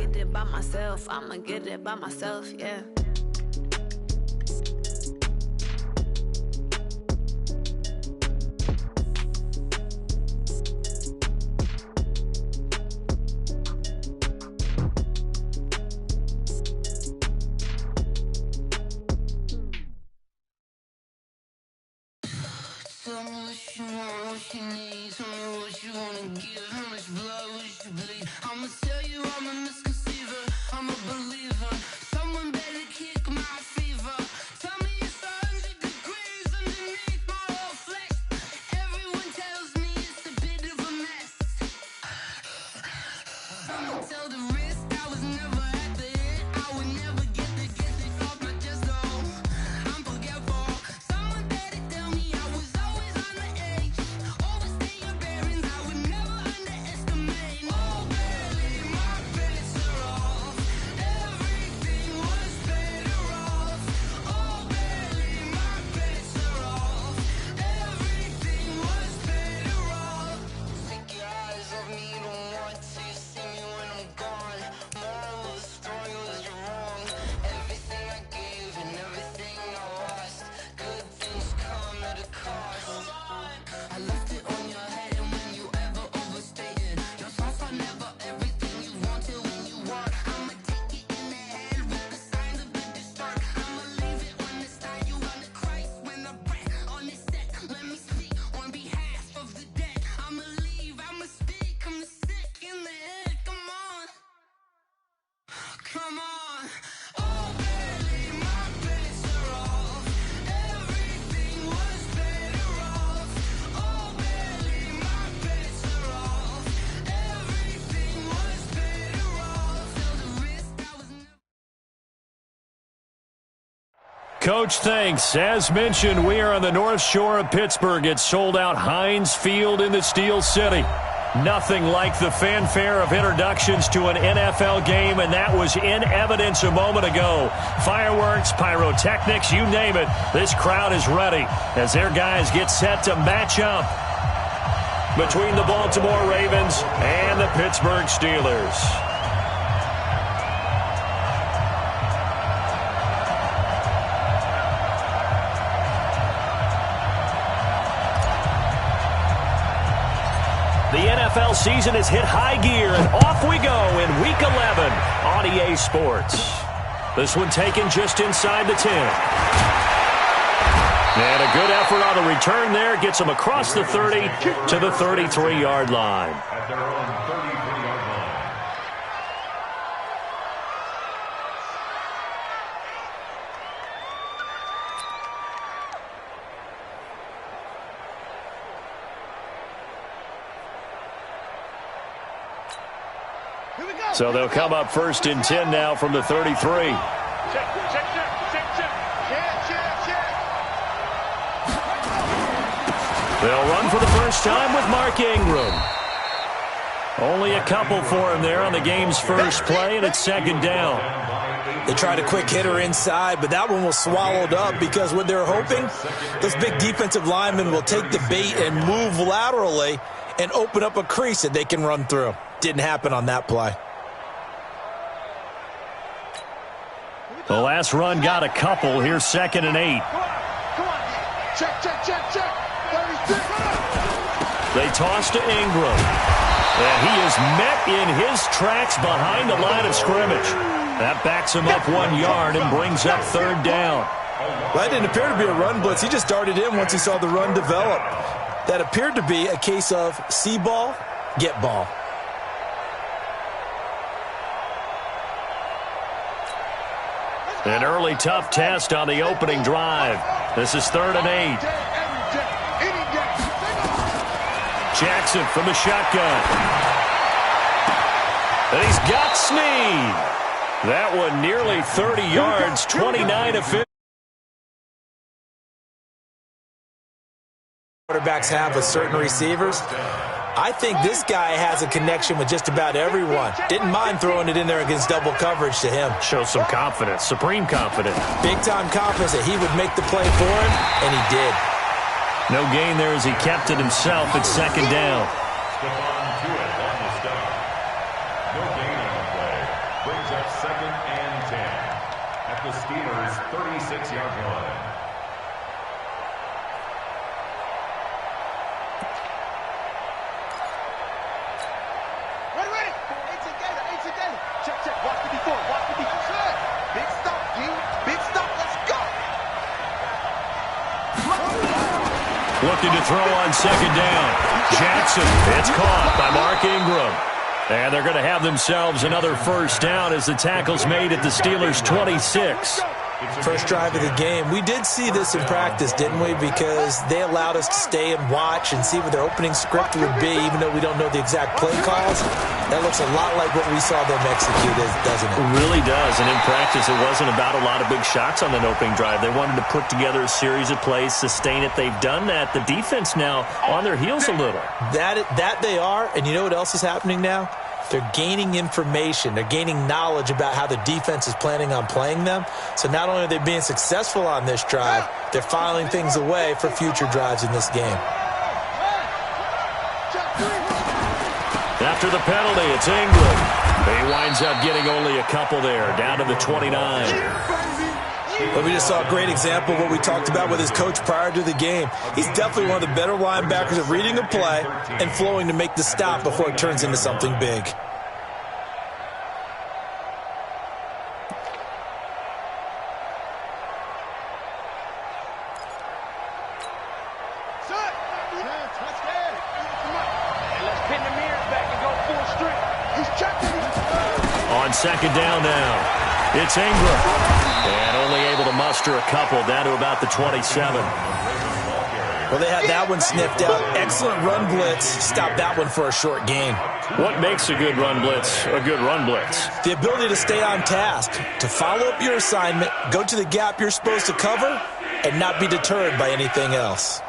get it by myself. I'ma get it by myself, yeah. Tell me what you want, what you need. Tell me what you wanna give. How much blood would you bleed? I'ma tell you I'm a misconceiver. I'm a believer. Someone better kick my fever. Tell me it's 100 degrees underneath my whole flesh. Everyone tells me it's a bit of a mess. I'ma tell the risk I was never at the end. I would never get it off my chest though. I'm forgetful. Someone better tell me I was always on the edge. Overstay your bearings, I would never underestimate. Oh baby, my bets are off. Everything was better off. Oh baby, my bets are off. Everything was better off. Take your eyes off me, don't want to see me when I'm gone. Moral of the story was you're wrong. Everything I gave and everything I lost. Good things come at a cost. I left it on your head, and when you ever overstated, your thoughts are never everything you wanted when you want. I'ma take it in the head with the signs of the distort. I'ma leave it on the side, you on the Christ when the breath on this set. Let me speak on behalf of the dead. I'ma leave, I'ma speak, I'm sick in the head. Come on, come on. Oh baby, my bets are off. Everything was better off. Oh baby, my bets are off. Everything was better off. Till the risk I was never. Coach, thanks. As mentioned, we are on the North Shore of Pittsburgh. It's sold out Heinz Field in the Steel City. Nothing like the fanfare of introductions to an NFL game, and that was in evidence a moment ago. Fireworks, pyrotechnics, you name it. This crowd is ready as their guys get set to match up between the Baltimore Ravens and the Pittsburgh Steelers. The NFL season has hit high gear, and off we go in Week 11 on EA Sports. This one taken just inside the 10. And a good effort on the return there. Gets them across the 30 to the 33-yard line. At their own 33-yard line. So they'll come up first and 10 now from the 33. Check. They'll run for the first time with Mark Ingram. Only a couple for him there on the game's first play, and it's second down. They tried a quick hitter inside, but that one was swallowed up because what they're hoping, those big defensive linemen will take the bait and move laterally and open up a crease that they can run through. Didn't happen on that play. The last run got a couple. Here's second and 8. Come on. Check. They toss to Ingram. And he is met in his tracks behind the line of scrimmage. That backs him up 1 yard and brings up third down. That didn't appear to be a run blitz. He just darted in once he saw the run develop. That appeared to be a case of see ball, get ball. An early tough test on the opening drive. This is third and 8. Jackson from the shotgun. And he's got Snead. That one nearly 30 yards, 29 to 50. Quarterbacks have with certain receivers. I think this guy has a connection with just about everyone. Didn't mind throwing it in there against double coverage to him. Shows some confidence, supreme confidence. Big-time confidence that he would make the play for him, and he did. No gain there as he kept it himself at second down. Stephon Tuitt on the stop. No gain on the play. second and 10 at the Steelers' 36-yard line. Ready. 18 Gator. Check. Watch the before. Big stop, G. Big stop. Let's go. Looking to throw on second down. Jackson. It's caught by Mark Ingram. And they're going to have themselves another first down as the tackle's made at the Steelers' 26. First drive of the game. We did see this in practice, didn't we? Because they allowed us to stay and watch and see what their opening script would be, even though we don't know the exact play calls. That looks a lot like what we saw them execute, doesn't it? It really does. And in practice, it wasn't about a lot of big shots on that opening drive. They wanted to put together a series of plays, sustain it. They've done that. The defense now on their heels a little. That they are. And you know what else is happening now? They're gaining information. They're gaining knowledge about how the defense is planning on playing them. So not only are they being successful on this drive, they're filing things away for future drives in this game. After the penalty, it's Ingram. He winds up getting only a couple there, down to the 29. But we just saw a great example of what we talked about with his coach prior to the game. He's definitely one of the better linebackers at reading a play and flowing to make the stop before it turns into something big. On second down now, it's Ingram. And only able to muster a couple, down to about the 27. Well, they had that one sniffed out. Excellent run blitz. Stopped that one for a short gain. What makes a good run blitz a good run blitz? The ability to stay on task, to follow up your assignment, go to the gap you're supposed to cover, and not be deterred by anything else.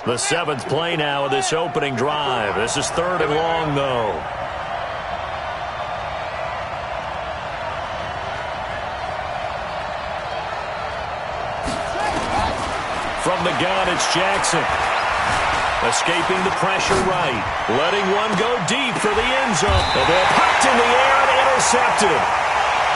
The seventh play now of this opening drive. This is third and long, though. From the gun, it's Jackson. Escaping the pressure right. Letting one go deep for the end zone. The ball popped in the air and intercepted.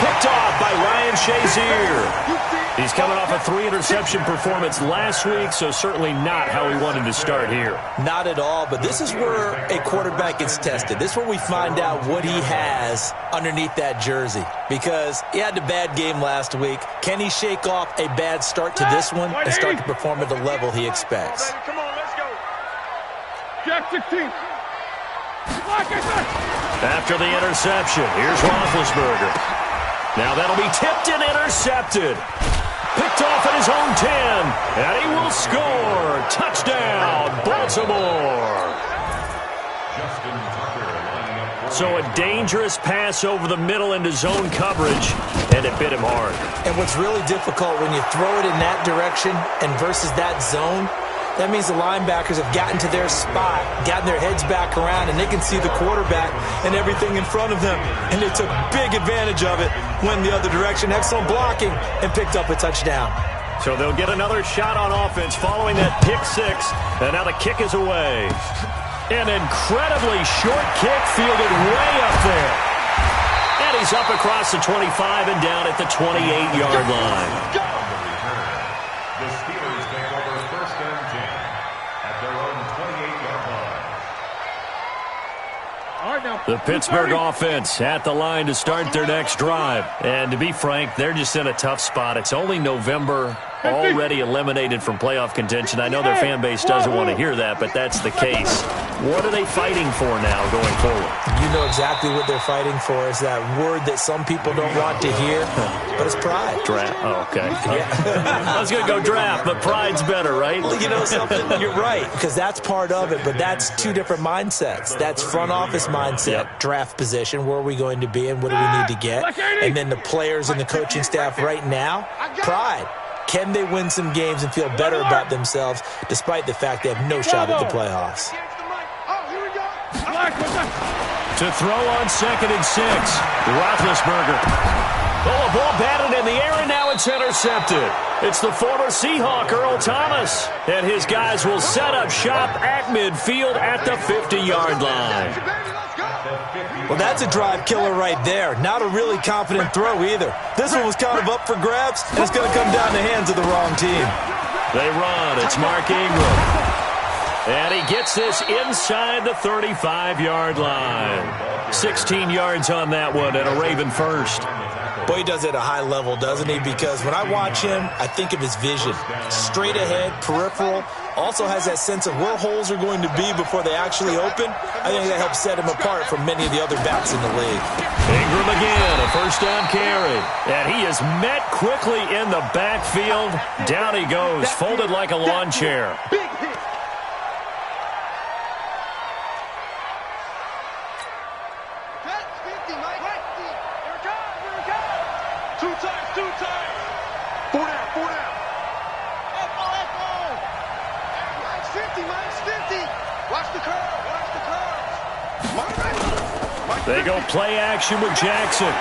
Picked off by Ryan Shazier. He's coming off a 3-interception performance last week, so certainly not how he wanted to start here. Not at all, but this is where a quarterback gets tested. This is where we find out what he has underneath that jersey. Because he had a bad game last week. Can he shake off a bad start to this one and start to perform at the level he expects? Come on, let's go. Jack 16. After the interception, here's Roethlisberger. Now that'll be tipped and intercepted. Picked off at his own 10, and he will score. Touchdown, Baltimore. So a dangerous pass over the middle into zone coverage, and it bit him hard. And what's really difficult when you throw it in that direction and versus that zone, that means the linebackers have gotten to their spot, gotten their heads back around, and they can see the quarterback and everything in front of them. And they took big advantage of it, went the other direction, excellent blocking, and picked up a touchdown. So they'll get another shot on offense following that pick six, and now the kick is away. An incredibly short kick fielded way up there. And he's up across the 25 and down at the 28-yard line. The Steelers take over first and 10 at their own 28-yard line. The Pittsburgh offense at the line to start their next drive. And to be frank, they're just in a tough spot. It's only November, already eliminated from playoff contention. I know their fan base doesn't want to hear that, but that's the case. What are they fighting for now going forward? You know exactly what they're fighting for. Is that word that some people don't want to hear, but it's pride. Draft. Oh, okay. Yeah. I was going to go draft, but pride's better, right? You know something? You're right, because that's part of it, but that's two different mindsets. That's front office mindset, draft position, where are we going to be and what do we need to get? And then the players and the coaching staff right now, pride. Can they win some games and feel better about themselves despite the fact they have no shot at the playoffs? To throw on second and 6, Roethlisberger. Oh, a ball batted in the air, and now it's intercepted. It's the former Seahawk, Earl Thomas, and his guys will set up shop at midfield at the 50-yard line. Well, that's a drive killer right there. Not a really confident throw either. This one was kind of up for grabs, and it's going to come down the hands of the wrong team. They run. It's Mark Ingram. And he gets this inside the 35-yard line. 16 yards on that one, and a Raven first. Boy, he does it at a high level, doesn't he? Because when I watch him, I think of his vision. Straight ahead, peripheral. Also has that sense of where holes are going to be before they actually open. I think that helps set him apart from many of the other backs in the league. Ingram again, a first down carry. And he is met quickly in the backfield. Down he goes, folded like a lawn chair. Big hit. Two times. Four down. Mike's 50. Watch the curve. They go play action with Jackson.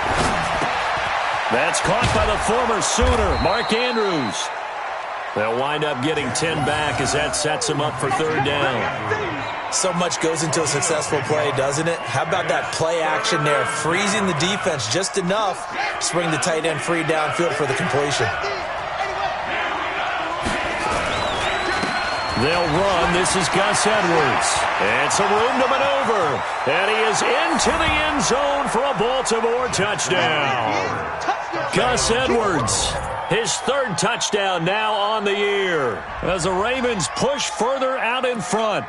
That's caught by the former Sooner, Mark Andrews. They'll wind up getting 10 back as that sets them up for third down. So much goes into a successful play, doesn't it? How about that play action there, freezing the defense just enough to bring the tight end free downfield for the completion. They'll run. This is Gus Edwards. It's a room to maneuver. And he is into the end zone for a Baltimore touchdown. Gus Edwards, his third touchdown now on the year, as the Ravens push further out in front.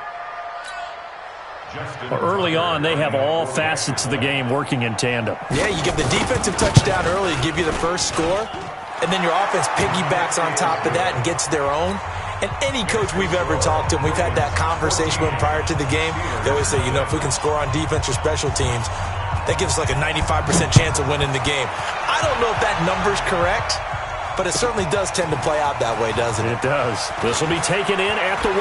Early on, they have all facets of the game working in tandem. Yeah, you give the defensive touchdown early to give you the first score, and then your offense piggybacks on top of that and gets their own. And any coach we've ever talked to, and we've had that conversation with them prior to the game, they always say, if we can score on defense or special teams, that gives us like a 95% chance of winning the game. I don't know if that number's correct, but it certainly does tend to play out that way, doesn't it? It does. This will be taken in at the 1.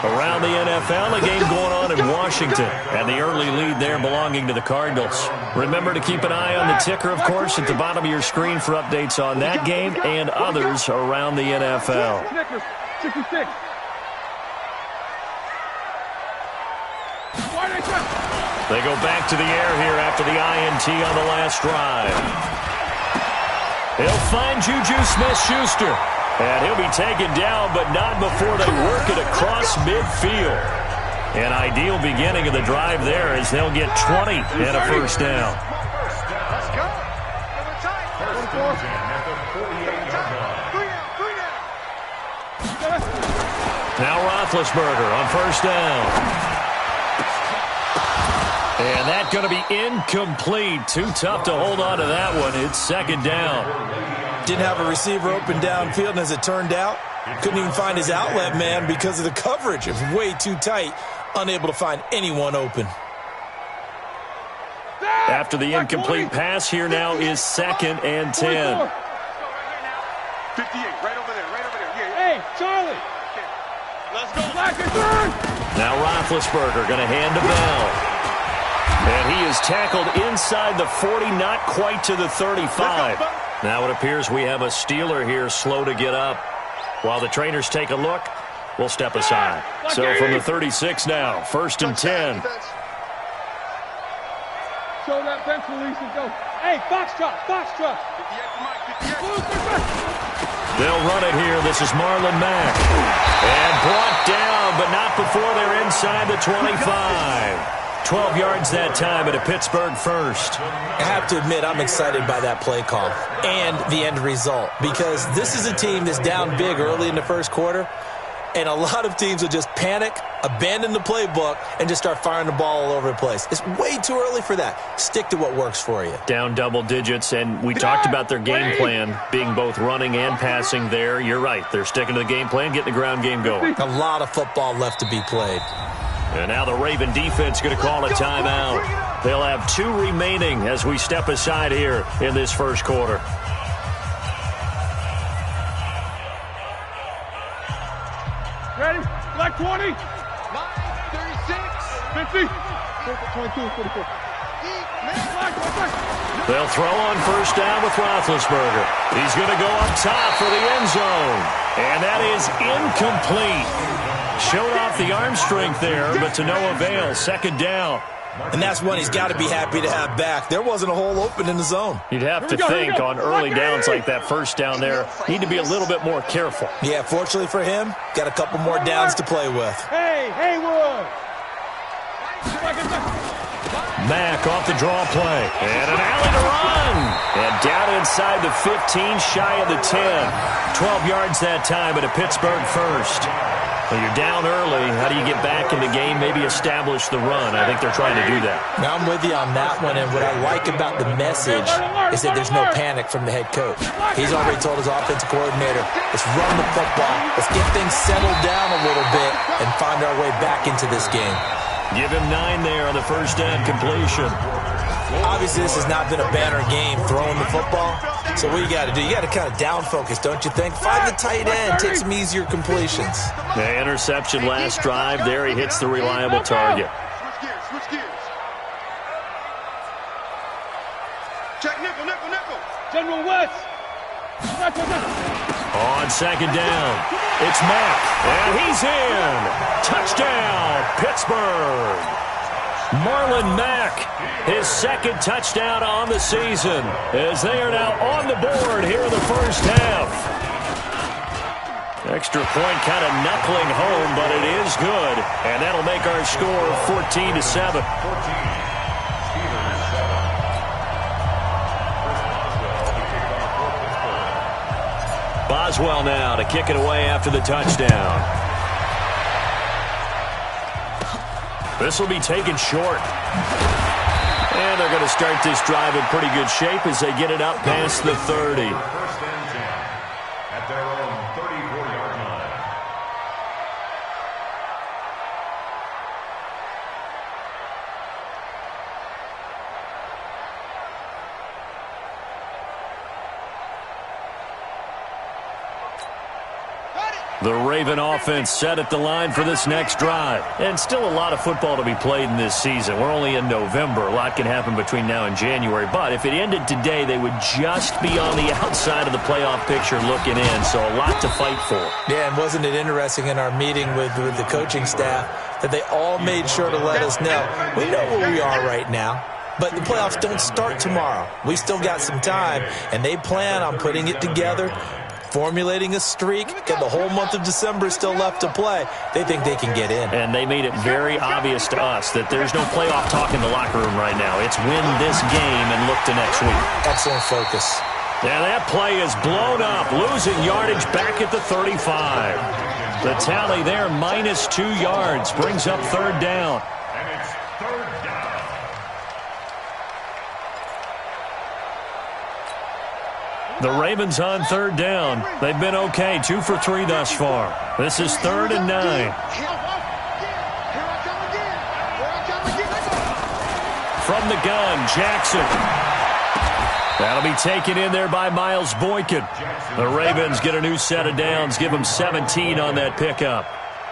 Around the NFL, a game going on in Washington, and the early lead there belonging to the Cardinals. Remember to keep an eye on the ticker, of course, at the bottom of your screen for updates on that game and others around the NFL. 66. They go back to the air here after the INT on the last drive. He'll find Juju Smith-Schuster. And he'll be taken down, but not before they work it across midfield. An ideal beginning of the drive there as they'll get 20 and a first down. Let's go. Now Roethlisberger on first down. And that's going to be incomplete. Too tough to hold on to that one. It's second down. Didn't have a receiver open downfield, and as it turned out, couldn't even find his outlet man because of the coverage. It was way too tight, unable to find anyone open. After the incomplete pass, here now is second and 10. 58, right over there. Hey, Charlie. Let's go. Black and third. Now Roethlisberger going to hand to Bell. And he is tackled inside the 40, not quite to the 35. Now it appears we have a Steeler here slow to get up. While the trainers take a look, we'll step aside. So from the 36 now, first and 10. Show that bench release and go. Hey, box truck. They'll run it here. This is Marlon Mack. And brought down, but not before they're inside the 25. 12 yards that time at a Pittsburgh first. I have to admit, I'm excited by that play call and the end result, because this is a team that's down big early in the first quarter, and a lot of teams will just panic, abandon the playbook, and just start firing the ball all over the place. It's way too early for that. Stick to what works for you. Down double digits, and we talked about their game plan being both running and passing there. You're right. They're sticking to the game plan, getting the ground game going. A lot of football left to be played. And now the Raven defense going to call a timeout. They'll have 2 remaining as we step aside here in this first quarter. Ready? Black 20. 36. 50. They'll throw on first down with Roethlisberger. He's going to go up top for the end zone. And that is incomplete. Showed off the arm strength there, but to no avail. Second down. And that's one he's got to be happy to have back. There wasn't a hole open in the zone. You'd have to think on early downs like that first down there, need to be a little bit more careful. Yeah, fortunately for him, got a couple more downs to play with. Hey, Haywood! Mack off the draw play. And an alley to run. And down inside the 15, shy of the 10. 12 yards that time, but a Pittsburgh first. Well, you're down early. How do you get back in the game? Maybe establish the run. I think they're trying to do that. Now I'm with you on that one, and what I like about the message is that there's no panic from the head coach. He's already told his offensive coordinator, let's run the football, let's get things settled down a little bit and find our way back into this game. Give him 9 there on the first down completion. Obviously, this has not been a banner game throwing the football. So what you got to do, you got to kind of down focus, don't you think? Find the tight end, take some easier completions. The interception last drive. There he hits the reliable target. Switch gears. Check nickel. General West! On second down, it's Mack, and he's in. Touchdown, Pittsburgh. Marlon Mack, his second touchdown on the season, as they are now on the board here in the first half. Extra point kind of knuckling home, but it is good, and that'll make our score 14-7. Boswell now to kick it away after the touchdown. This will be taken short. And they're going to start this drive in pretty good shape as they get it up past the 30. First and 10 at their own 34-yard line. The Raven offense set at the line for this next drive. And still a lot of football to be played in this season. We're only in November. A lot can happen between now and January. But if it ended today, they would just be on the outside of the playoff picture looking in. So a lot to fight for. Yeah, and wasn't it interesting in our meeting with the coaching staff that they all made sure to let us know, we know where we are right now. But the playoffs don't start tomorrow. We still got some time, and they plan on putting it together, formulating a streak, and the whole month of December is still left to play. They think they can get in. And they made it very obvious to us that there's no playoff talk in the locker room right now. It's win this game and look to next week. Excellent focus. And that play is blown up, losing yardage back at the 35. The tally there, -2 yards, brings up third down. And it's third down. The Ravens on third down. They've been okay, 2 for 3 thus far. This is 3rd and 9. From the gun, Jackson. That'll be taken in there by Miles Boykin. The Ravens get a new set of downs, give them 17 on that pickup.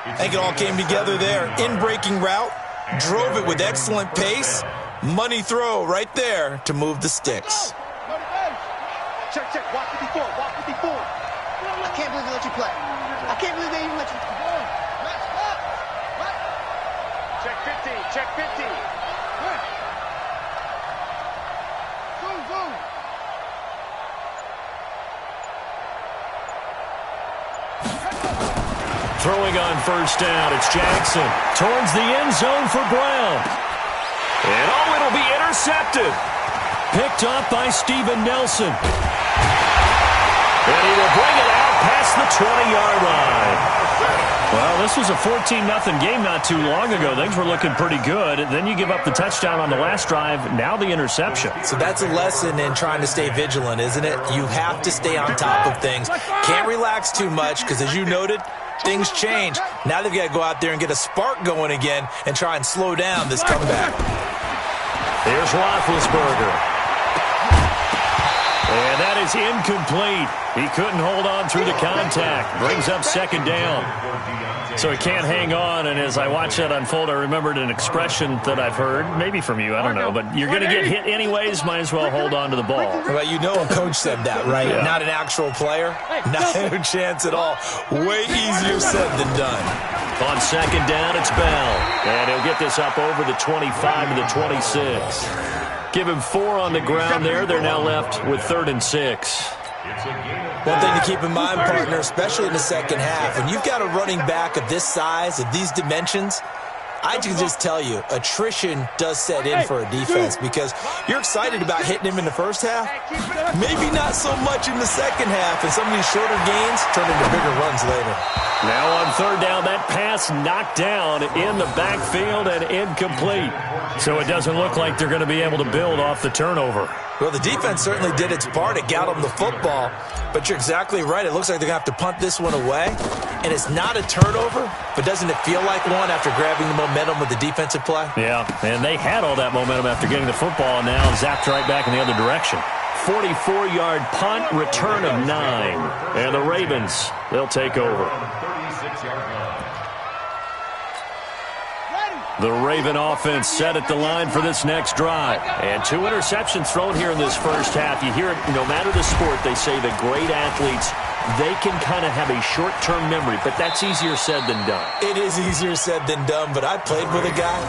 I think it all came together there. In-breaking route, drove it with excellent pace. Money throw right there to move the sticks. Check. Watch it before. I can't believe they let you play. I can't believe they even let you play. Check 15. Zoom. Throwing on first down, it's Jackson. Towards the end zone for Brown. And it'll be intercepted. Picked up by Steven Nelson. And he will bring it out past the 20-yard line. Well, this was a 14-0 game not too long ago. Things were looking pretty good. Then you give up the touchdown on the last drive. Now the interception. So that's a lesson in trying to stay vigilant, isn't it? You have to stay on top of things. Can't relax too much because, as you noted, things change. Now they've got to go out there and get a spark going again and try and slow down this comeback. Here's Roethlisberger. And that is incomplete. He couldn't hold on through the contact. Brings up second down. So he can't hang on, and as I watched that unfold, I remembered an expression that I've heard, maybe from you, I don't know, but you're going to get hit anyways, might as well hold on to the ball. Well, you know a coach said that, right? Yeah. Not an actual player. Not a chance at all. Way easier said than done. On second down, it's Bell. And he'll get this up over the 25 to the 26. Give him 4 on the ground there. They're now left with 3rd and 6. One thing to keep in mind, partner, especially in the second half, when you've got a running back of this size, of these dimensions, I can just tell you, attrition does set in for a defense because you're excited about hitting him in the first half, maybe not so much in the second half, and some of these shorter gains turn into bigger runs later. Now on 3rd down, that pass knocked down in the backfield and incomplete. So it doesn't look like they're going to be able to build off the turnover. Well, the defense certainly did its part. It got them the football, but you're exactly right. It looks like they're going to have to punt this one away, and it's not a turnover, but doesn't it feel like one after grabbing the momentum with the defensive play? Yeah, and they had all that momentum after getting the football, and now zapped right back in the other direction. 44-yard punt, return of 9. And the Ravens, they'll take over. The Raven offense set at the line for this next drive. And 2 interceptions thrown here in this first half. You hear it, no matter the sport, they say the great athletes, they can kind of have a short-term memory, but that's easier said than done. It is easier said than done, but I played with a guy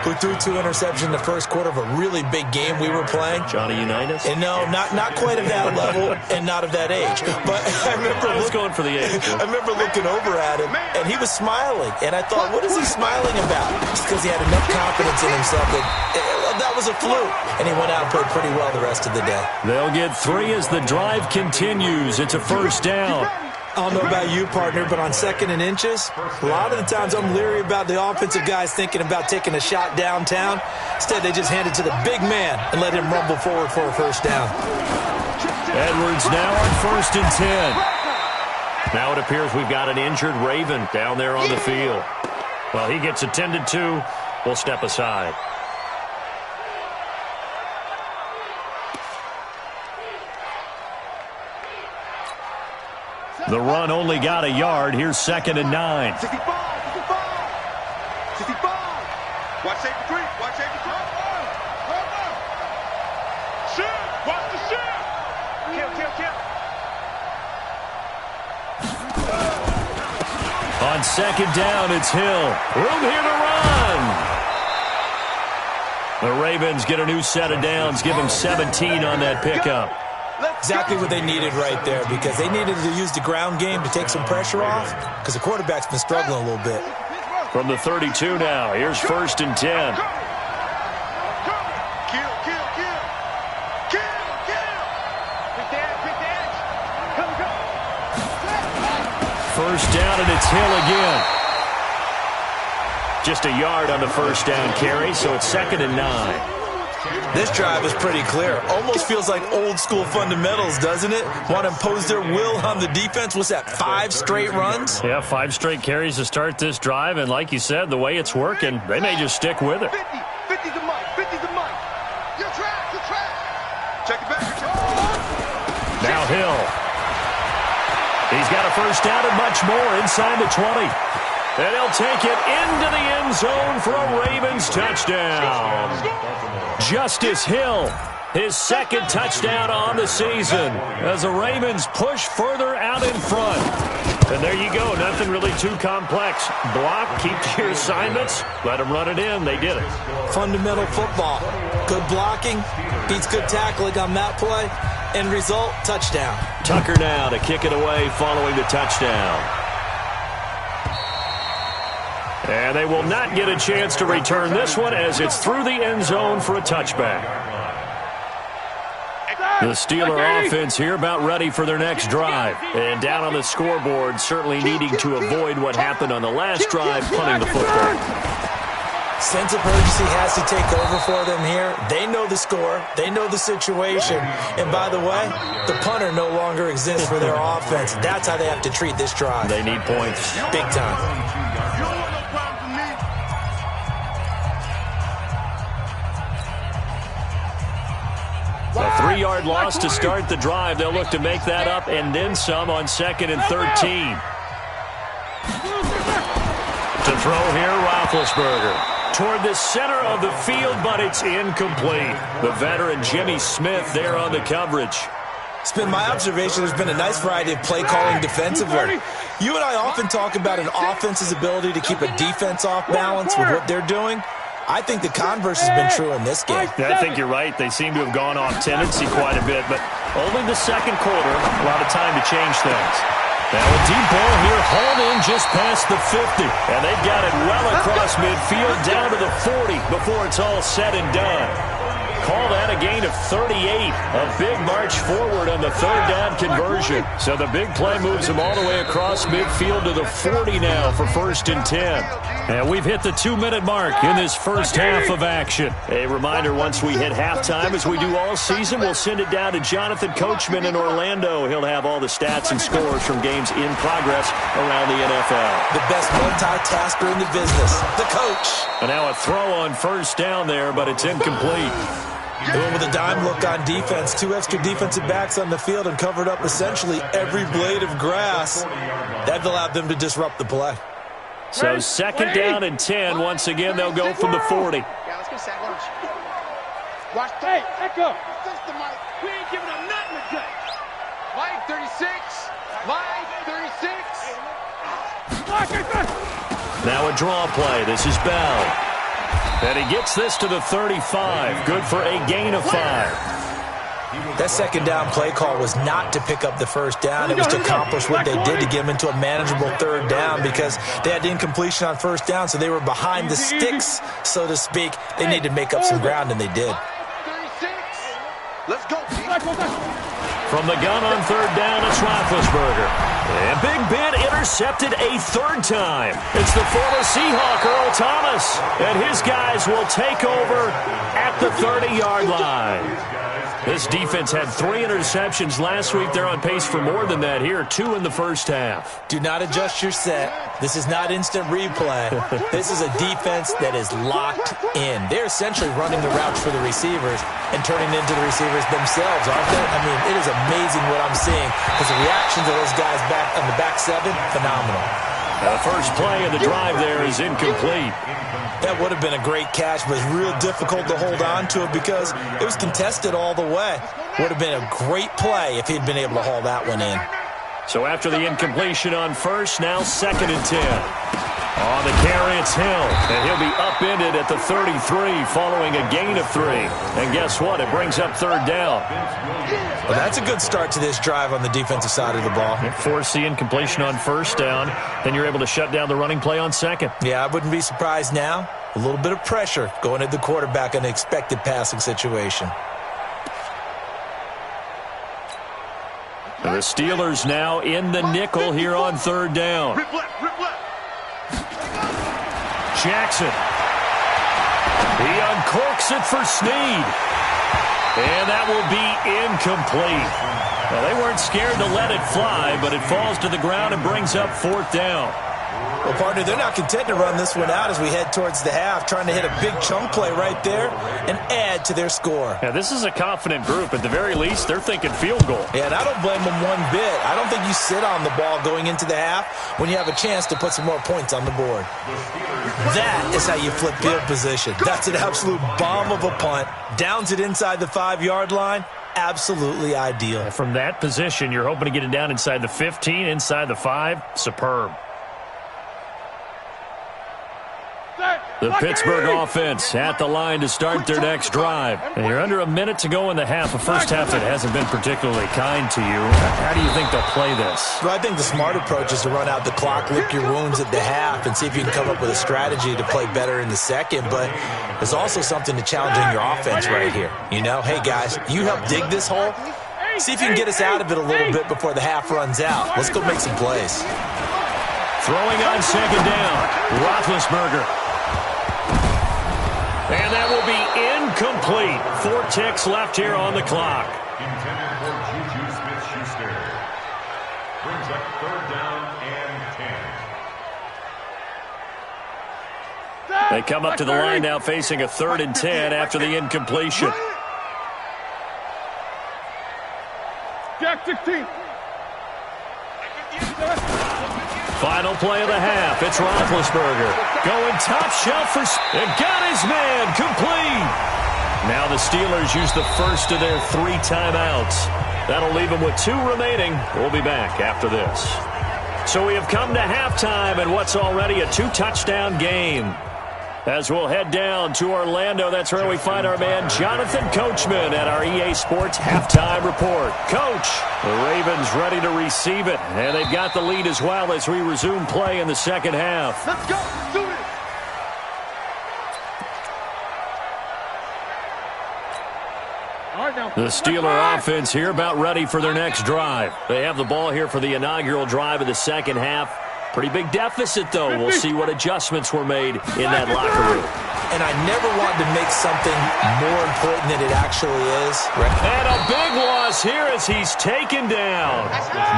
who threw 2 interceptions in the first quarter of a really big game we were playing. Johnny Unitas? And no, not quite of that level and not of that age. But I remember going for the age. I remember looking over at him, and he was smiling. And I thought, what is he smiling about? It's because he had enough confidence in himself that was a fluke. And he went out and played pretty well the rest of the day. They'll get 3 as the drive continues. It's a first down. I don't know about you, partner, but on 2nd and inches, a lot of the times I'm leery about the offensive guys thinking about taking a shot downtown. Instead, they just hand it to the big man and let him rumble forward for a first down. Edwards now on 1st and 10. Now it appears we've got an injured Raven down there on the field. Well, he gets attended to. We'll step aside. The run only got a yard. Here's 2nd and 9. 65. Watch safety 3. Watch safety 3. Shift. Watch the shift. Kill. On 2nd down, it's Hill. Room here to run. The Ravens get a new set of downs. Give him 17 on that pickup. Exactly what they needed right there, because they needed to use the ground game to take some pressure off, because the quarterback's been struggling a little bit. From the 32 now, here's 1st and 10. Kill. Quick dash. Go. First down, and it's Hill again. Just a yard on the first down carry, so it's 2nd and 9. This drive is pretty clear. Almost feels like old school fundamentals, doesn't it? Want to impose their will on the defense. What's that, 5 straight runs? Yeah, 5 straight carries to start this drive, and like you said, the way it's working, they may just stick with it. 50's the mic. You're trapped. Check it back. Now Hill. He's got a first down and much more inside the 20. And he'll take it into the end zone for a Ravens touchdown. Justice Hill, his 2nd touchdown on the season as the Ravens push further out in front. And there you go, nothing really too complex. Block, keep to your assignments, let them run it in. They did it. Fundamental football. Good blocking, beats good tackling on that play. End result, touchdown. Tucker now to kick it away following the touchdown. And they will not get a chance to return this one as it's through the end zone for a touchback. The Steeler offense here about ready for their next drive. And down on the scoreboard, certainly needing to avoid what happened on the last drive, punting the football. Sense of urgency has to take over for them here. They know the score. They know the situation. And by the way, the punter no longer exists for their offense. That's how they have to treat this drive. They need points. Big time. A 3-yard loss to start the drive. They'll look to make that up and then some on 2nd and 13. To throw here, Roethlisberger. Toward the center of the field, but it's incomplete. The veteran Jimmy Smith there on the coverage. It's been my observation there's been a nice variety of play calling defensively. You and I often talk about an offense's ability to keep a defense off balance with what they're doing. I think the converse has been true in this game. Yeah, I think you're right. They seem to have gone off tendency quite a bit, but only the second quarter, a lot of time to change things. Now a deep ball here, hauled in just past the 50. And they've got it well across midfield down to the 40 before it's all said and done. Call that a gain of 38. A big march forward on the 3rd down conversion. So the big play moves them all the way across midfield to the 40 now for 1st and 10. And we've hit the 2-minute mark in this first half of action. A reminder, once we hit halftime, as we do all season, we'll send it down to Jonathan Coachman in Orlando. He'll have all the stats and scores from games in progress around the NFL. The best multitasker in the business, the coach. And now a throw on 1st down there, but it's incomplete. They went with a dime look on defense. 2 extra defensive backs on the field and covered up essentially every blade of grass. That allowed them to disrupt the play. So 2nd down and 10. Once again, they'll go from the 40. Yeah, let's get sack lunch. Watch. Hey, echo. System, Mike. We ain't giving up nothing today. Mike 36. Mike 36. Now a draw play. This is Bell. And he gets this to the 35. Good for a gain of 5. That 2nd down play call was not to pick up the 1st down. It was to accomplish what they did to get them into a manageable 3rd down because they had incompletion on 1st down, so they were behind the sticks, so to speak. They needed to make up some ground, and they did. 36. Let's go, G. From the gun on 3rd down, it's Roethlisberger. And Big Ben intercepted a 3rd time. It's the former Seahawk, Earl Thomas. And his guys will take over at the 30-yard line. This defense had 3 interceptions last week. They're on pace for more than that here. 2 in the first half. Do not adjust your set. This is not instant replay. This is a defense that is locked in. They're essentially running the routes for the receivers and turning into the receivers themselves, aren't they? I mean, it is amazing what I'm seeing because the reactions of those guys back on the back 7, phenomenal. The first play of the drive there is incomplete. That would have been a great catch, but it's real difficult to hold on to it because it was contested all the way. Would have been a great play if he'd been able to haul that one in. So after the incompletion on 1st, now 2nd and 10. On the carry, it's Hill, and he'll be upended at the 33 following a gain of 3. And guess what? It brings up 3rd down. Well, that's a good start to this drive on the defensive side of the ball. Force the incompletion on 1st down, then you're able to shut down the running play on 2nd. Yeah, I wouldn't be surprised now. A little bit of pressure going at the quarterback in an expected passing situation. The Steelers now in the nickel here on 3rd down. Rip left. Jackson. He uncorks it for Snead. And that will be incomplete. Well, they weren't scared to let it fly, but it falls to the ground and brings up 4th down. Well, partner, they're not content to run this one out as we head towards the half, trying to hit a big chunk play right there and add to their score. Yeah, this is a confident group. At the very least, they're thinking field goal. Yeah, and I don't blame them one bit. I don't think you sit on the ball going into the half when you have a chance to put some more points on the board. That is how you flip field position. That's an absolute bomb of a punt. Downs it inside the 5-yard line. Absolutely ideal. From that position, you're hoping to get it down inside the 15, inside the 5. Superb. The Pittsburgh offense at the line to start their next drive. And you're under a minute to go in the half. A first half that hasn't been particularly kind to you. How do you think they'll play this? Well, I think the smart approach is to run out the clock, lick your wounds at the half, and see if you can come up with a strategy to play better in the second. But there's also something to challenging your offense right here. You know, hey, guys, you help dig this hole. See if you can get us out of it a little bit before the half runs out. Let's go make some plays. Throwing on 2nd down, Roethlisberger. And that will be incomplete. 4 ticks left here on the clock. Intended for Juju Smith-Schuster. Brings up 3rd down and 10. They come up to the line now facing a 3rd and 10 after the incompletion. 16. Final play of the half. It's Roethlisberger. Going top shelf for... and got his man complete. Now the Steelers use the first of their 3 timeouts. That'll leave them with 2 remaining. We'll be back after this. So we have come to halftime in what's already a 2-touchdown game. As we'll head down to Orlando, that's where we find our man Jonathan Coachman at our EA Sports Halftime Report. Coach, the Ravens ready to receive it, and they've got the lead as well as we resume play in the second half. Let's go. Let's do this. All right, now. The Steeler offense here about ready for their next drive. They have the ball here for the inaugural drive of the second half. Pretty big deficit, though. We'll see what adjustments were made in that locker room. And I never wanted to make something more important than it actually is. And a big loss here as he's taken down.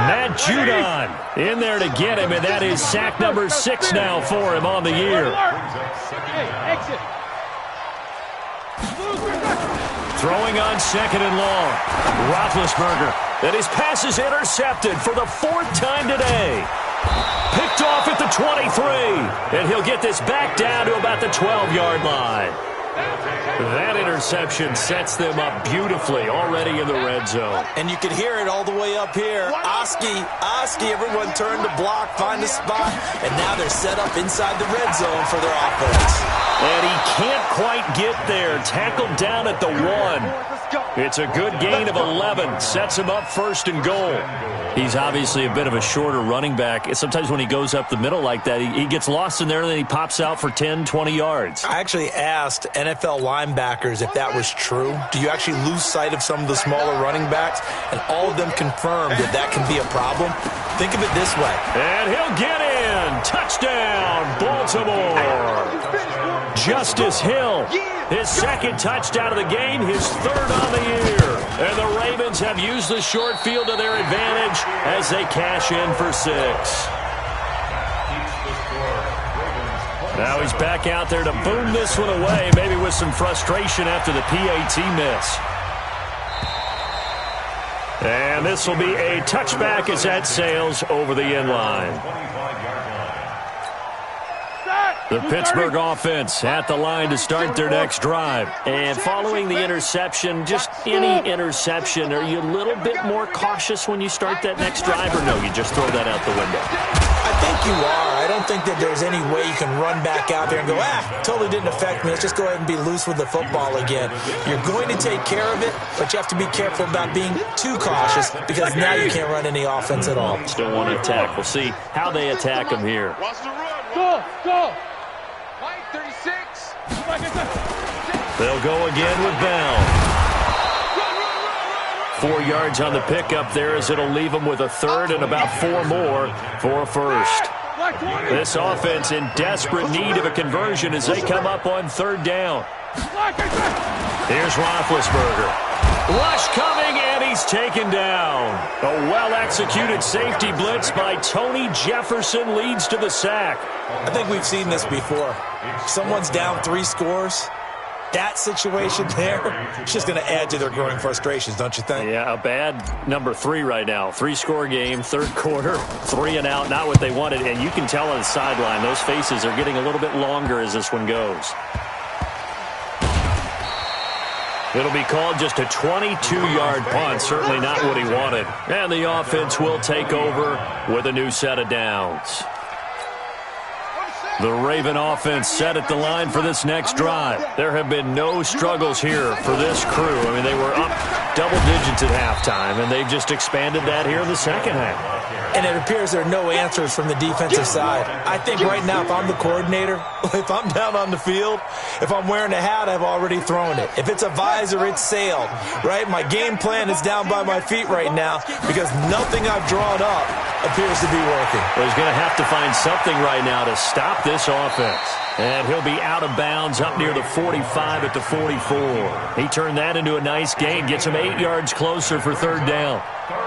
Matt Judon in there to get him, and that is sack number 6 now for him on the year. Hey, exit. Throwing on 2nd and long. Roethlisberger. And his pass is intercepted for the 4th time today. Picked off at the 23. And he'll get this back down to about the 12-yard line. That interception sets them up beautifully already in the red zone. And you can hear it all the way up here. Oski, everyone turned to block, find a spot, and now they're set up inside the red zone for their offense. And he can't quite get there. Tackled down at the 1. It's a good gain of 11. Sets him up 1st and goal. He's obviously a bit of a shorter running back. Sometimes when he goes up the middle like that, he gets lost in there, and then he pops out for 10, 20 yards. I actually asked NFL linebackers if that was true. Do you actually lose sight of some of the smaller running backs? And all of them confirmed that can be a problem. Think of it this way. And he'll get in. Touchdown, Baltimore. Justice Hill, his 2nd touchdown of the game, his 3rd on the year. And the Ravens have used the short field to their advantage as they cash in for 6. Now he's back out there to boom this one away, maybe with some frustration after the PAT miss. And this will be a touchback as that sails over the end line. The Pittsburgh offense at the line to start their next drive. And following the interception, just any interception, are you a little bit more cautious when you start that next drive, or no, you just throw that out the window? I think you are. I don't think that there's any way you can run back out there and go, totally didn't affect me. Let's just go ahead and be loose with the football again. You're going to take care of it, but you have to be careful about being too cautious because now you can't run any offense at all. Still want to attack. We'll see how they attack him here. Go. White 36. They'll go again with Bell. 4 yards on the pickup there as it'll leave them with a 3rd and about 4 more for a 1st. This offense in desperate need of a conversion as they come up on 3rd down. Here's Roethlisberger. Rush coming, and he's taken down. A well-executed safety blitz by Tony Jefferson leads to the sack. I think we've seen this before. Someone's down 3 scores. That situation there, it's just going to add to their growing frustrations, don't you think? Yeah, a bad number 3 right now. 3-score game, 3rd quarter, 3 and out, not what they wanted. And you can tell on the sideline, those faces are getting a little bit longer as this one goes. It'll be called just a 22-yard punt, certainly not what he wanted. And the offense will take over with a new set of downs. The Raven offense set at the line for this next drive. There have been no struggles here for this crew. I mean, they were up double digits at halftime, and they've just expanded that here in the second half. And it appears there are no answers from the defensive side. I think right now, if I'm the coordinator, if I'm down on the field, if I'm wearing a hat, I've already thrown it. If it's a visor, it's sailed, right? My game plan is down by my feet right now because nothing I've drawn up appears to be working. Well, he's going to have to find something right now to stop this offense. And he'll be out of bounds up near the 45 at the 44. He turned that into a nice gain, gets him 8 yards closer for 3rd down.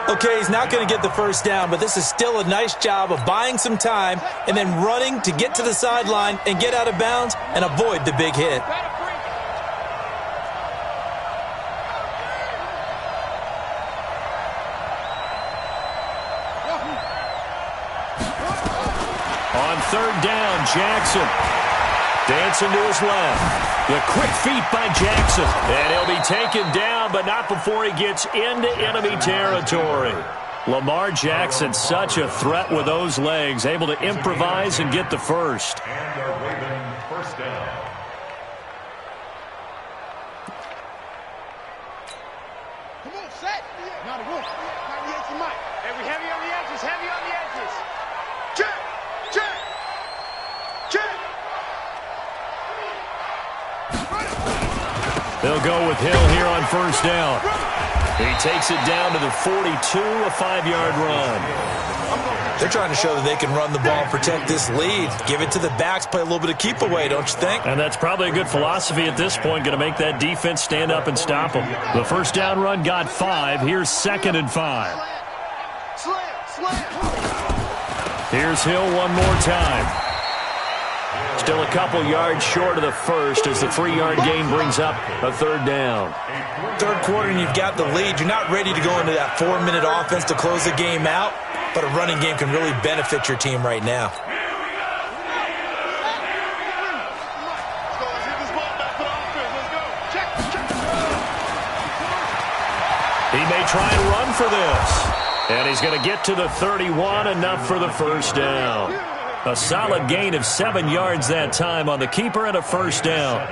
Okay, he's not going to get the 1st down, but this is still a nice job of buying some time and then running to get to the sideline and get out of bounds and avoid the big hit. third down. Jackson dancing to his left. The quick feet by Jackson. And he'll be taken down, but not before he gets into enemy territory. Lamar Jackson, such a threat with those legs, able to improvise and get the first. And a Raven first down. Come on, set. Not a room. 98 to Mike. Hey, we heavy on the edges, heavy on the edges. Check. Check. Check. They'll go with Hill here on first down. He takes it down to the 42, a 5-yard run. They're trying to show that they can run the ball, protect this lead. Give it to the backs, play a little bit of keep away, don't you think? And that's probably a good philosophy at this point, going to make that defense stand up and stop them. The first down run got 5. Here's 2nd and 5. Slam. Here's Hill one more time. Still a couple yards short of the first as the 3-yard gain brings up a third down. Third quarter and you've got the lead. You're not ready to go into that 4-minute offense to close the game out, but a running game can really benefit your team right now. He may try and run for this. And he's going to get to the 31, enough for the first down. A solid gain of 7 yards that time on the keeper and a first down.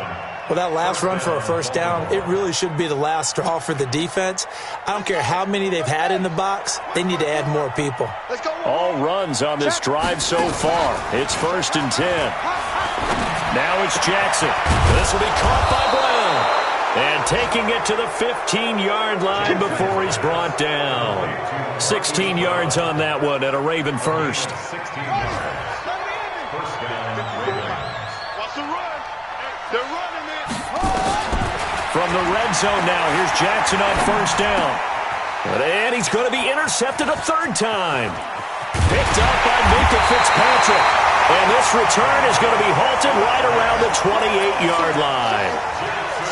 Well, that last run for a first down, it really should be the last straw for the defense. I don't care how many they've had in the box. They need to add more people. All runs on this drive so far. It's 1st and 10. Now it's Jackson. This will be caught by Brown. And taking it to the 15-yard line before he's brought down. 16 yards on that one and a Raven first. 16 yards. First down, Ravens. Watch the run. They're running it. From the red zone now, here's Jackson on first down. And he's going to be intercepted a third time. Picked up by Minka Fitzpatrick. And this return is going to be halted right around the 28-yard line.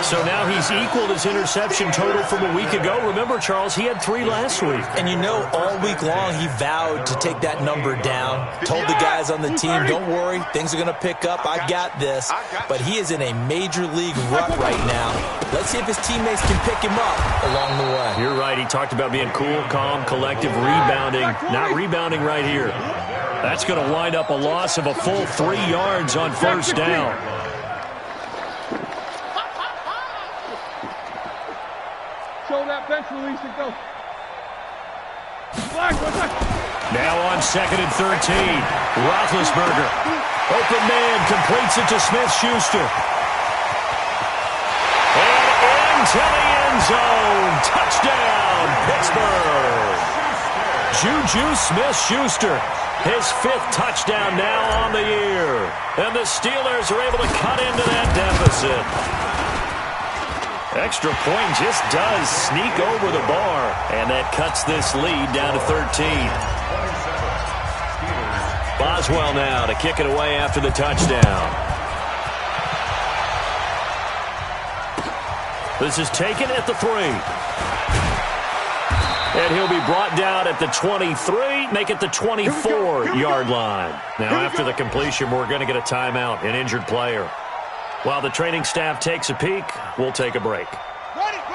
So now he's equaled his interception total from a week ago. Remember, Charles, he had 3 last week. And you know, all week long he vowed to take that number down. Told the guys on the team, don't worry, things are going to pick up. I got this. But he is in a major league rut right now. Let's see if his teammates can pick him up along the way. You're right. He talked about being cool, calm, collective, rebounding. Not rebounding right here. That's going to wind up a loss of a full 3 yards on first down. Show that bench release and go. Black. Now on 2nd and 13. Roethlisberger. Open man completes it to Smith-Schuster. And into the end zone. Touchdown, Pittsburgh. Juju Smith-Schuster. His 5th touchdown now on the year. And the Steelers are able to cut into that deficit. Extra point just does sneak over the bar, and that cuts this lead down to 13. Boswell now to kick it away after the touchdown. This is taken at the 3. And he'll be brought down at the 23, make it the 24-yard line. Now, after the completion, we're going to get a timeout, an injured player. While the training staff takes a peek, we'll take a break.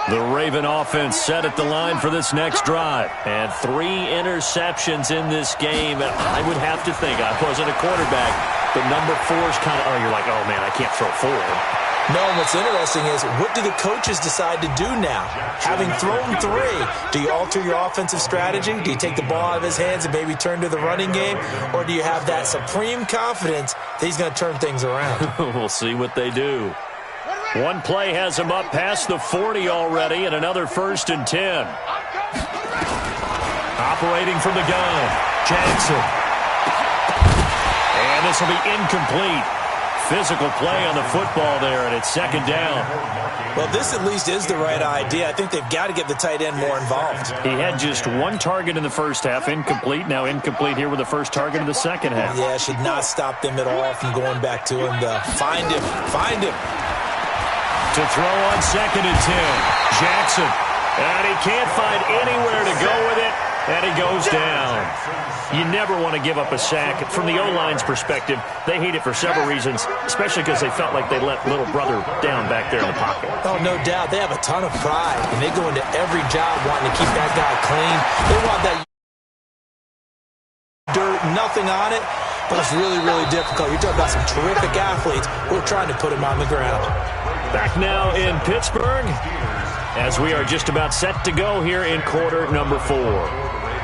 The Raven offense set at the line for this next drive. And 3 interceptions in this game. And I would have to think, I wasn't a quarterback, but number 4 is kind of, you're like, oh, man, I can't throw 4. No, what's interesting is, what do the coaches decide to do now? Having thrown 3, do you alter your offensive strategy? Do you take the ball out of his hands and maybe turn to the running game? Or do you have that supreme confidence that he's going to turn things around? We'll see what they do. One play has him up past the 40 already, and another 1st and 10. Operating from the gun, Jackson. And this will be incomplete. Physical play on the football there, and it's 2nd down. Well, this at least is the right idea. I think they've got to get the tight end more involved. He had just 1 target in the first half, incomplete. Now incomplete here with the first target in the second half. Yeah, should not stop them at all from going back to him. Find him. To throw on 2nd and 10, Jackson. And he can't find anywhere to go with it. And he goes down. You never want to give up a sack. From the O-line's perspective, they hate it for several reasons, especially because they felt like they let little brother down back there in the pocket. Oh, no doubt. They have a ton of pride, and they go into every job wanting to keep that guy clean. They want that dirt, nothing on it, but it's really, really difficult. You're talking about some terrific athletes who are trying to put him on the ground. Back now in Pittsburgh, as we are just about set to go here in quarter number 4.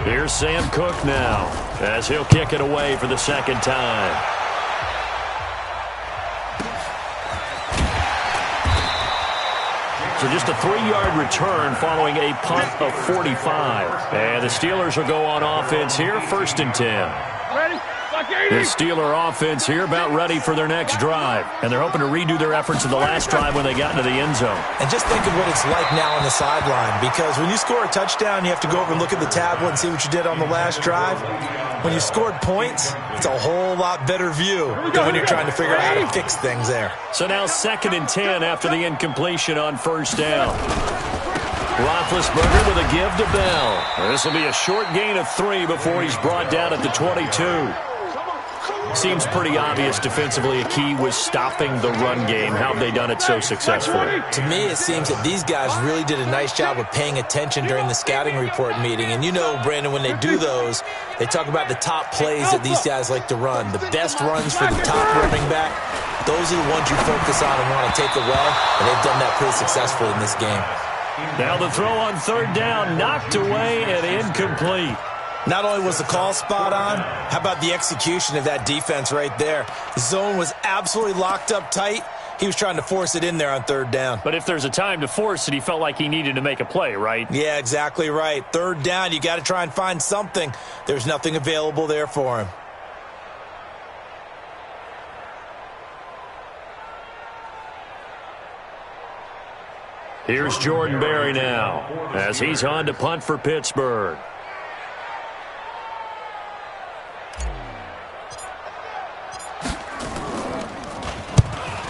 Here's Sam Cook now, as he'll kick it away for the second time. So just a 3-yard return following a punt of 45. And the Steelers will go on offense here, 1st and 10. Ready? The Steeler offense here about ready for their next drive. And they're hoping to redo their efforts in the last drive when they got into the end zone. And just think of what it's like now on the sideline, because when you score a touchdown, you have to go over and look at the tablet and see what you did on the last drive. When you scored points, it's a whole lot better view than when you're trying to figure out how to fix things there. So now 2nd and 10 after the incompletion on 1st down. Roethlisberger with a give to Bell. This will be a short gain of 3 before he's brought down at the 22. Seems pretty obvious defensively a key was stopping the run game. How have they done it so successfully? To me, it seems that these guys really did a nice job of paying attention during the scouting report meeting. And you know, Brandon, when they do those, they talk about the top plays that these guys like to run. The best runs for the top running back, those are the ones you focus on and want to take away. And they've done that pretty successfully in this game. Now the throw on 3rd down, knocked away and incomplete. Not only was the call spot on, how about the execution of that defense right there? The zone was absolutely locked up tight. He was trying to force it in there on 3rd down. But if there's a time to force it, he felt like he needed to make a play, right? Yeah, exactly right. 3rd down, you got to try and find something. There's nothing available there for him. Here's Jordan Berry now, as he's on to punt for Pittsburgh.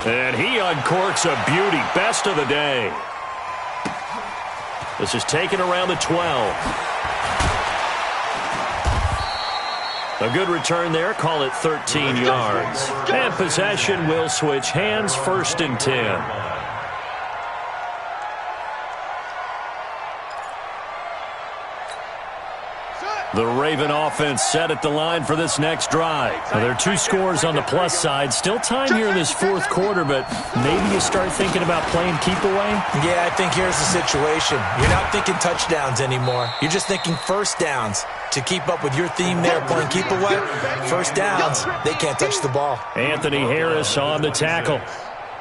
And he uncorks a beauty. Best of the day. This is taken around the 12. A good return there. Call it 13 yards. And possession will switch hands, 1st and 10. The Raven offense set at the line for this next drive. Now, there are 2 scores on the plus side. Still time here in this 4th quarter, but maybe you start thinking about playing keep away? Yeah, I think here's the situation. You're not thinking touchdowns anymore. You're just thinking 1st downs. To keep up with your theme there, playing keep away, 1st downs, they can't touch the ball. Anthony Harris on the tackle.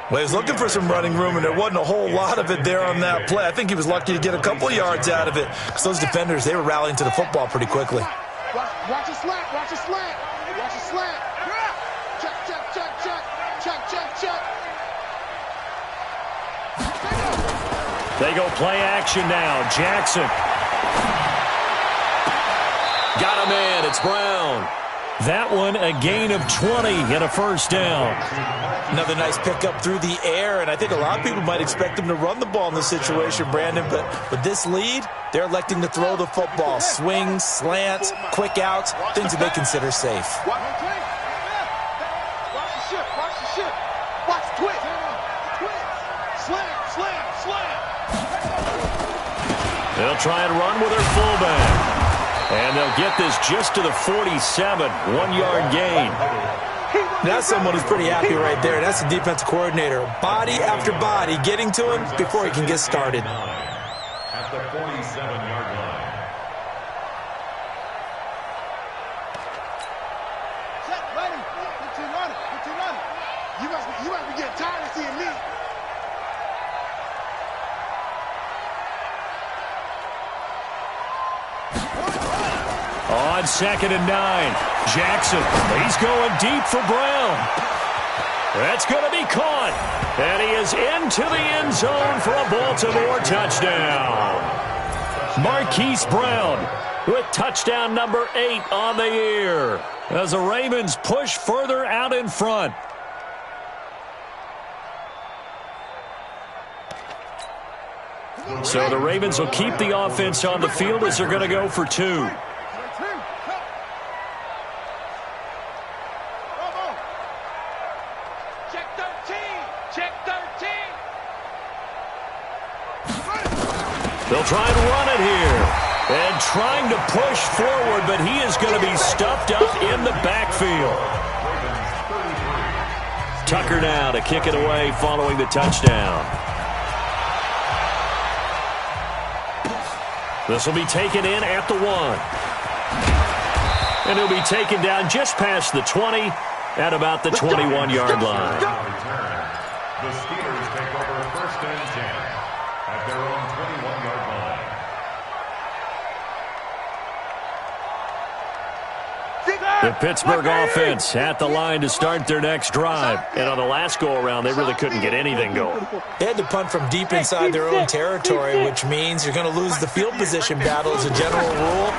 Well, he was looking for some running room, and there wasn't a whole lot of it there on that play. I think he was lucky to get a couple of yards out of it, because those defenders, they were rallying to the football pretty quickly. Watch a slant, watch a slant, watch a slant. Check, check, check, check, check, check, check. They go play action now. Jackson. Got a man. It's Brown. That one a gain of 20 and a 1st down. Another nice pickup through the air, and I think a lot of people might expect him to run the ball in this situation, Brandon, but with this lead, they're electing to throw the football. Swings, slants, quick outs, things that they consider safe. Watch the ship, watch the ship. Watch twitch. Slam, slam, slam. They'll try and run with their fullback. And they'll get this just to the 47, 1-yard gain. That's someone who's pretty happy right there. That's the defensive coordinator. Body after body getting to him before he can get started. At the 47-yard line. Set, ready. Get to running. You must be getting tired of seeing me. On 2nd and 9, Jackson, he's going deep for Brown. That's going to be caught. And he is into the end zone for a Baltimore touchdown. Marquise Brown with touchdown number 8 on the year as the Ravens push further out in front. So the Ravens will keep the offense on the field as they're going to go for 2. Check 13. Check 13. They'll try and run it here. And trying to push forward, but he is going to be stuffed up in the backfield. Tucker now to kick it away following the touchdown. This will be taken in at the 1. And he'll be taken down just past the 20 at about the 21-yard line. The Steelers take over 1st and 10 at their own 21-yard line. The Pittsburgh offense at the line to start their next drive. And on the last go-around, they really couldn't get anything going. They had to punt from deep inside their own territory, which means you're going to lose the field position battle as a general rule.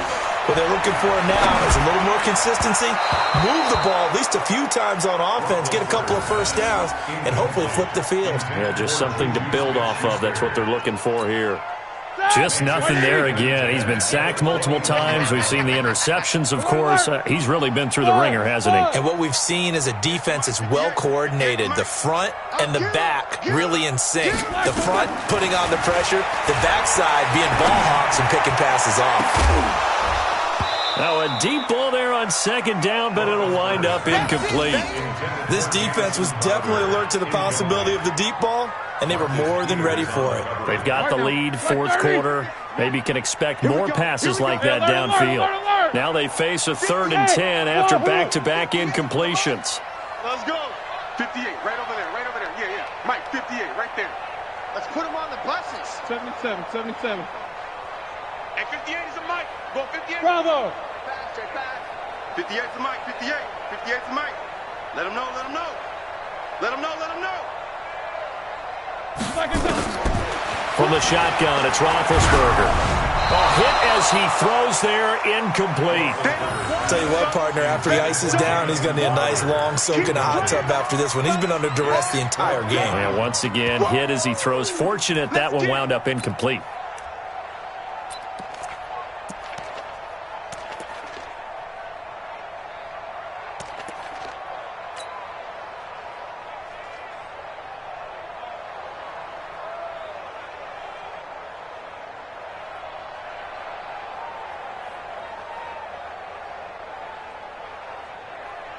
What they're looking for now is a little more consistency, move the ball at least a few times on offense, get a couple of first downs, and hopefully flip the field. Yeah, just something to build off of. That's what they're looking for here. Just nothing there again. He's been sacked multiple times. We've seen the interceptions, of course. He's really been through the ringer, hasn't he? And what we've seen is a defense that's well coordinated. The front and the back really in sync. The front putting on the pressure, the backside being ball hawks and picking passes off. Now a deep ball there on 2nd down, but it'll wind up incomplete. This defense was definitely alert to the possibility of the deep ball, and they were more than ready for it. They've got the lead, 4th quarter. Maybe can expect more passes like that downfield. Now they face a 3rd and 10 after back-to-back incompletions. Let's go. 58, right over there, right over there. Yeah, yeah. Mike, 58, right there. Let's put him on the buses. 77. And 58 is a Mike. Go 58. Bravo. Pass, check pass. 58 to Mike, 58. 58 to Mike. Let him know, let him know. Let him know, let him know. From the shotgun, it's Roethlisberger. A hit as he throws there, incomplete. Tell you what, partner, after he ices down, he's going to need a nice long soak in a hot tub after this one. He's been under duress the entire game. And once again, hit as he throws. Fortunate that one wound up incomplete.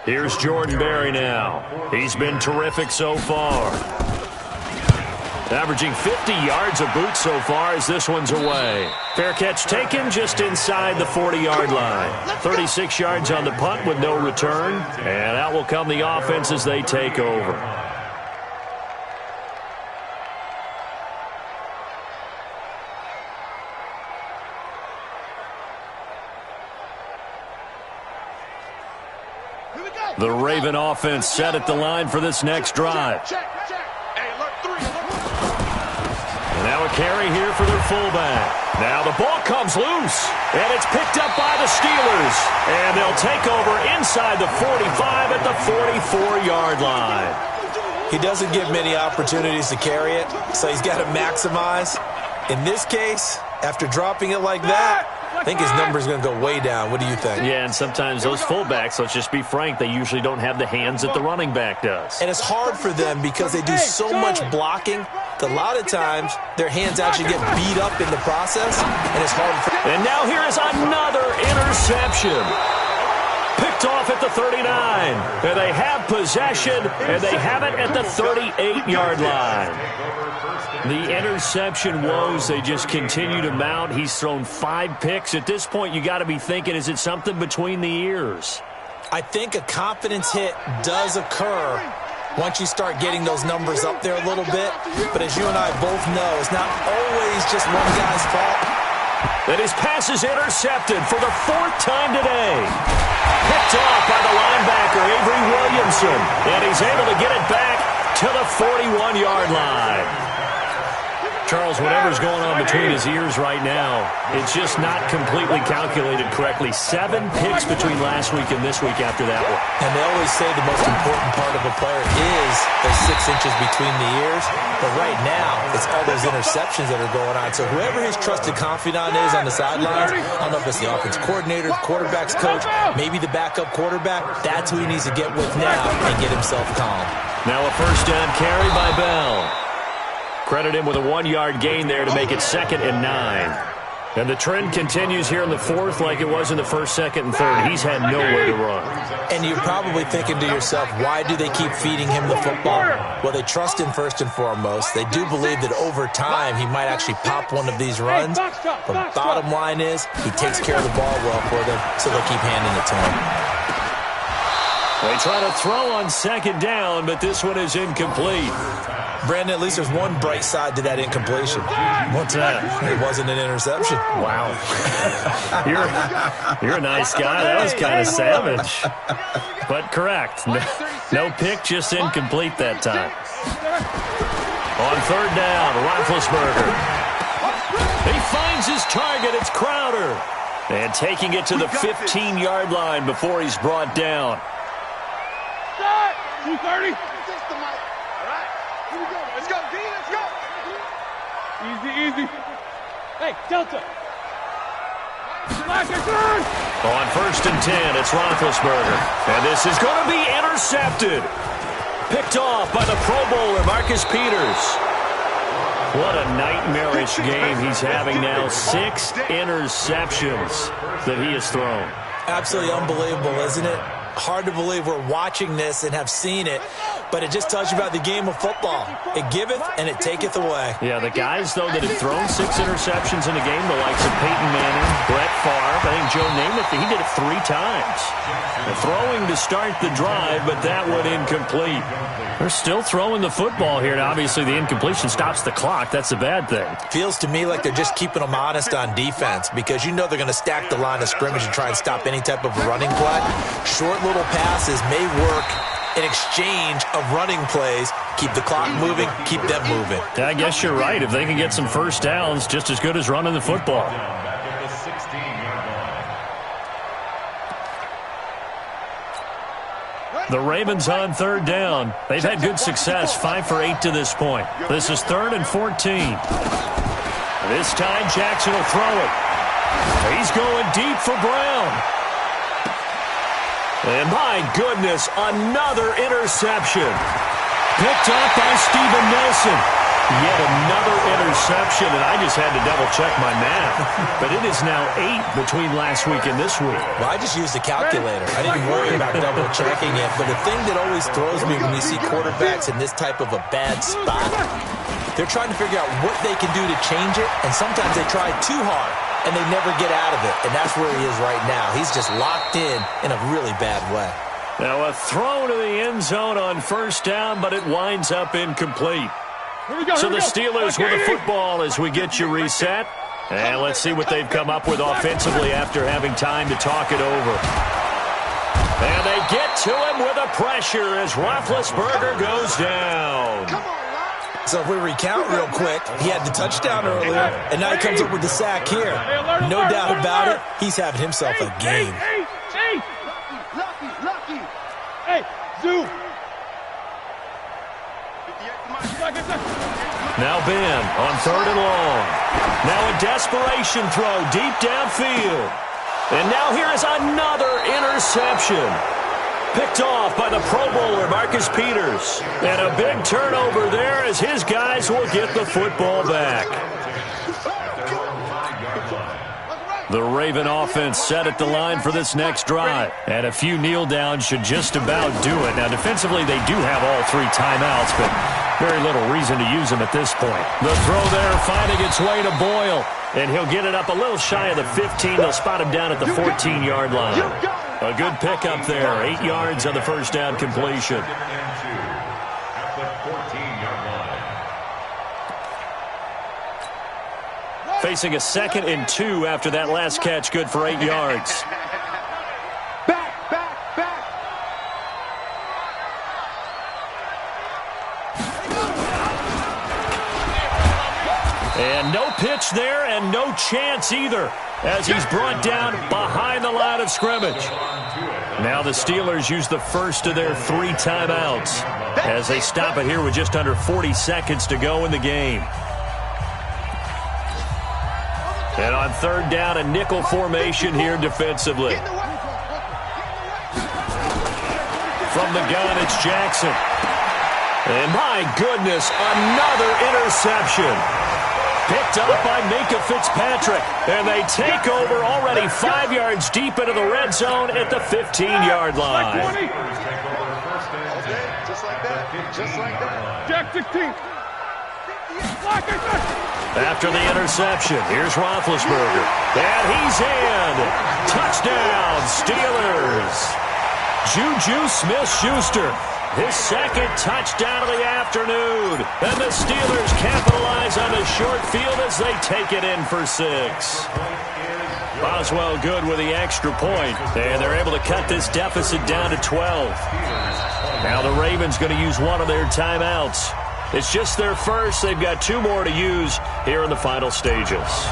Here's Jordan Berry now. He's been terrific so far. Averaging 50 yards a boot so far as this one's away. Fair catch taken just inside the 40-yard line. 36 yards on the punt with no return. And out will come the offense as they take over. The Raven offense set at the line for this next drive. Check. Hey, alert 3, alert 3. And now a carry here for their fullback. Now the ball comes loose, and it's picked up by the Steelers. And they'll take over inside the 45 at the 44-yard line. He doesn't give many opportunities to carry it, so he's got to maximize. In this case, after dropping it like that, I think his number's going to go way down. What do you think? Yeah, and sometimes those fullbacks, let's just be frank, they usually don't have the hands that the running back does. And it's hard for them because they do so much blocking that a lot of times their hands actually get beat up in the process, and it's hard for them. And now here is another interception. Picked off at the 39. And they have possession, and they have it at the 38-yard line. The interception woes, they just continue to mount. He's thrown 5 picks. At this point, you got to be thinking, is it something between the ears? I think a confidence hit does occur once you start getting those numbers up there a little bit. But as you and I both know, it's not always just one guy's fault. And his pass is intercepted for the 4th time today. Picked off by the linebacker, Avery Williamson. And he's able to get it back to the 41-yard line. Charles, whatever's going on between his ears right now, it's just not completely calculated correctly. 7 picks between last week and this week after that one. And they always say the most important part of a player is those 6 inches between the ears. But right now, it's all those interceptions that are going on. So whoever his trusted confidant is on the sidelines, I don't know if it's the offense coordinator, the quarterback's coach, maybe the backup quarterback, that's who he needs to get with now and get himself calm. Now a first down carry by Bell. Credit him with a 1-yard gain there to make it 2nd and 9. And the trend continues here in the 4th like it was in the 1st, 2nd, and 3rd. He's had nowhere to run. And you're probably thinking to yourself, why do they keep feeding him the football? Well, they trust him first and foremost. They do believe that over time he might actually pop one of these runs. But bottom line is he takes care of the ball well for them, so they'll keep handing it to him. They try to throw on 2nd down, but this one is incomplete. Brandon, at least there's one bright side to that incompletion. What's that? It wasn't an interception. Wow. You're a nice guy. That was kind of savage. But correct. No pick, just incomplete that time. On 3rd down, Roethlisberger. He finds his target. It's Crowder. And taking it to the 15-yard line before he's brought down. 230. Let's go, D, let's go. Easy. Hey, Delta. On 1st and 10, it's Roethlisberger. And this is going to be intercepted. Picked off by the Pro Bowler, Marcus Peters. What a nightmarish game he's having now. 6 interceptions that he has thrown. Absolutely unbelievable, isn't it? Hard to believe we're watching this and have seen it, but it just tells you about the game of football. It giveth and it taketh away. Yeah, the guys, though, that have thrown 6 interceptions in a game, the likes of Peyton Manning, Brett Favre, I think Joe Namath, he did it 3 times. The throwing to start the drive, but that one incomplete. They're still throwing the football here, and obviously the incompletion stops the clock. That's a bad thing. Feels to me like they're just keeping them honest on defense because you know they're going to stack the line of scrimmage and try and stop any type of a running play. Short little passes may work in exchange of running plays. Keep the clock moving, keep them moving. I guess you're right. If they can get some first downs, just as good as running the football. The Ravens on 3rd down. They've had good success, 5 for 8 to this point. This is 3rd and 14. This time Jackson will throw it. He's going deep for Brown. And my goodness, another interception. Picked off by Steven Nelson. Yet another interception, and I just had to double-check my math. But it is now 8 between last week and this week. Well, I just used a calculator. I didn't worry about double-checking it. But the thing that always throws me when you see quarterbacks in this type of a bad spot, they're trying to figure out what they can do to change it, and sometimes they try too hard, and they never get out of it. And that's where he is right now. He's just locked in a really bad way. Now a throw to the end zone on 1st down, but it winds up incomplete. So the Steelers with the football as we get you reset. And let's see what they've come up with offensively after having time to talk it over. And they get to him with a pressure as Roethlisberger goes down. So if we recount real quick, he had the touchdown earlier, and now he comes up with the sack here. No doubt about it, he's having himself a game. Lucky. Hey, Zoo. Now Ben on 3rd and long. Now a desperation throw deep downfield. And now here is another interception. Picked off by the Pro Bowler, Marcus Peters. And a big turnover there as his guys will get the football back. The Raven offense set at the line for this next drive. And a few kneel downs should just about do it. Now, defensively, they do have all 3 timeouts, but very little reason to use them at this point. The throw there finding its way to Boyle. And he'll get it up a little shy of the 15. They'll spot him down at the 14-yard line. A good pickup there. 8 yards on the first down completion. Facing a 2nd and 2 after that last catch, good for 8 yards. Back. And no pitch there and no chance either as he's brought down behind the line of scrimmage. Now the Steelers use the first of their 3 timeouts as they stop it here with just under 40 seconds to go in the game. And on third down, a nickel formation here defensively. From the gun, it's Jackson. And my goodness, another interception. Picked up by Minka Fitzpatrick. And they take over already 5 yards deep into the red zone at the 15-yard line. Just like that. Just like that. Jack 16. After the interception, here's Roethlisberger. And he's in. Touchdown, Steelers. Juju Smith-Schuster, his second touchdown of the afternoon. And the Steelers capitalize on the short field as they take it in for 6. Boswell good with the extra point, and they're able to cut this deficit down to 12. Now the Ravens going to use one of their timeouts. It's just their first. They've got 2 more to use here in the final stages.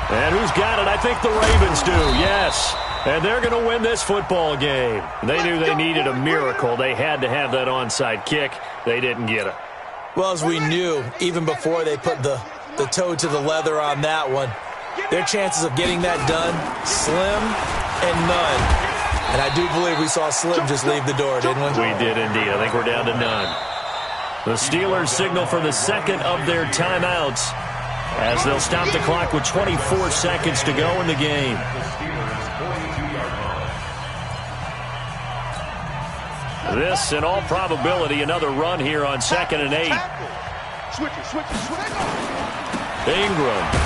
And who's got it? I think the Ravens do, yes. And they're going to win this football game. They knew they needed a miracle. They had to have that onside kick. They didn't get it. Well, as we knew, even before they put the toe to the leather on that one, their chances of getting that done, slim and none. And I do believe we saw Slim just leave the door, didn't we? We did indeed. I think we're down to none. The Steelers signal for the second of their timeouts as they'll stop the clock with 24 seconds to go in the game. This, in all probability, another run here on 2nd and 8. Ingram.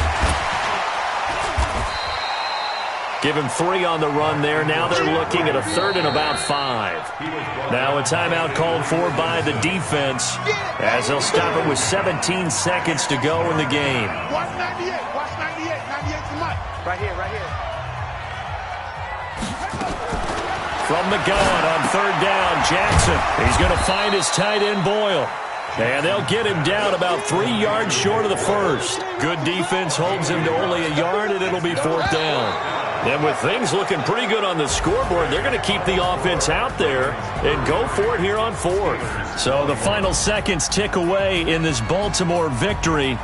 Give him 3 on the run there. Now they're looking at a 3rd and about 5. Now a timeout called for by the defense as they'll stop it with 17 seconds to go in the game. Watch 98. Watch 98. 98's the mic. Right here, right here. From the gun on 3rd down, Jackson. He's going to find his tight end, Boyle. And they'll get him down about 3 yards short of the first. Good defense holds him to only a yard, and it'll be 4th down. And with things looking pretty good on the scoreboard, they're going to keep the offense out there and go for it here on 4th. So the final seconds tick away in this Baltimore victory.